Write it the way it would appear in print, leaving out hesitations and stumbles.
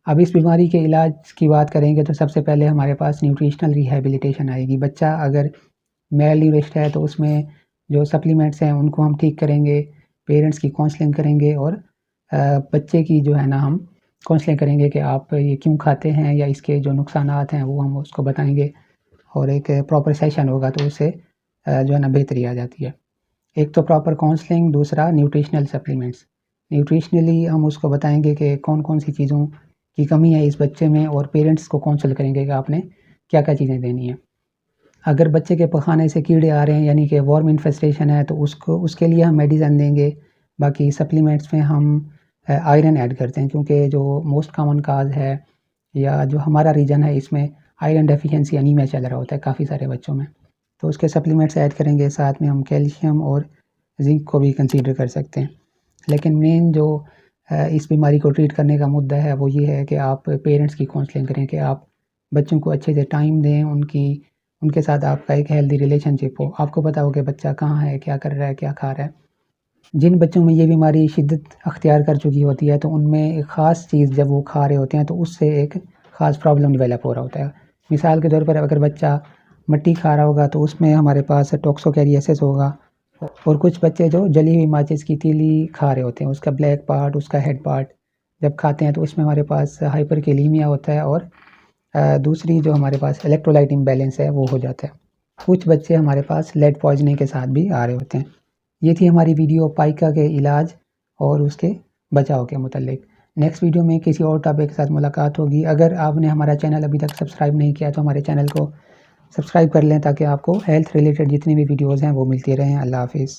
अब इस बीमारी के इलाज की बात करेंगे तो सबसे पहले हमारे पास न्यूट्रिशनल रिहैबिलिटेशन आएगी। बच्चा अगर मेल न्यूरिश्ड है तो उसमें जो सप्लीमेंट्स हैं उनको हम ठीक करेंगे, पेरेंट्स की काउंसलिंग करेंगे और बच्चे की जो है ना हम काउंसलिंग करेंगे कि आप ये क्यों खाते हैं या इसके जो नुकसानात हैं वो हम उसको बताएँगे और एक प्रॉपर सेशन होगा तो उससे जो है ना बेहतरी आ जाती है। एक तो प्रॉपर काउंसलिंग, दूसरा न्यूट्रिशनल सप्लीमेंट्स। न्यूट्रिशनली हम उसको बताएँगे कि कौन-कौन सी चीज़ों की कमी है इस बच्चे में और पेरेंट्स को काउंसल करेंगे कि आपने क्या-क्या चीज़ें देनी है। अगर बच्चे के पखाने से कीड़े आ रहे हैं यानी कि वर्म इन्फेस्टेशन है तो उसके लिए हम मेडिसिन देंगे। बाकी सप्लीमेंट्स में हम आयरन ऐड करते हैं क्योंकि जो मोस्ट कॉमन काज़ है या जो हमारा रीजन है इसमें आयरन डेफिशिएंसी एनीमिया चल रहा होता है काफ़ी सारे बच्चों में। तो उसके सप्लीमेंट्स ऐड करेंगे, साथ में हम कैल्शियम और ज़िंक को भी कंसीडर कर सकते हैं। लेकिन मेन जो इस बीमारी को ट्रीट करने का मुद्दा है वो ये है कि आप पेरेंट्स की काउंसलिंग करें कि आप बच्चों को अच्छे से टाइम दें, उनके साथ आपका एक हेल्दी रिलेशनशिप हो। आपको पता हो कि बच्चा कहाँ है, क्या कर रहा है, क्या खा रहा है। जिन बच्चों में ये बीमारी शिद्दत अख्तियार कर चुकी होती है तो उनमें एक ख़ास चीज़ जब वो खा रहे होते हैं तो उससे एक ख़ास प्रॉब्लम डेवलप हो रहा होता है। मिसाल के तौर पर अगर बच्चा मट्टी खा रहा होगा तो उसमें हमारे पास टोक्सोकैरियोसिस होगा और कुछ बच्चे जो जली हुई माचिस की तीली खा रहे होते हैं, उसका ब्लैक पार्ट, उसका हेड पार्ट जब खाते हैं तो उसमें हमारे पास हाइपरकैलेमिया होता है और दूसरी जो हमारे पास इलेक्ट्रोलाइट इम्बैलेंस है वो हो जाता है। कुछ बच्चे हमारे पास लेड पॉइज़निंग के साथ भी आ रहे होते हैं। ये थी हमारी वीडियो पाइका के इलाज और उसके बचाव के मुतालिक। नेक्स्ट वीडियो में किसी और टॉपिक के साथ मुलाकात होगी। अगर आपने हमारा चैनल अभी तक सब्सक्राइब नहीं किया तो हमारे चैनल को सब्सक्राइब कर लें ताकि आपको हेल्थ रिलेटेड जितनी भी वीडियोज़ हैं वो मिलती रहें। अल्लाह हाफ़िज़।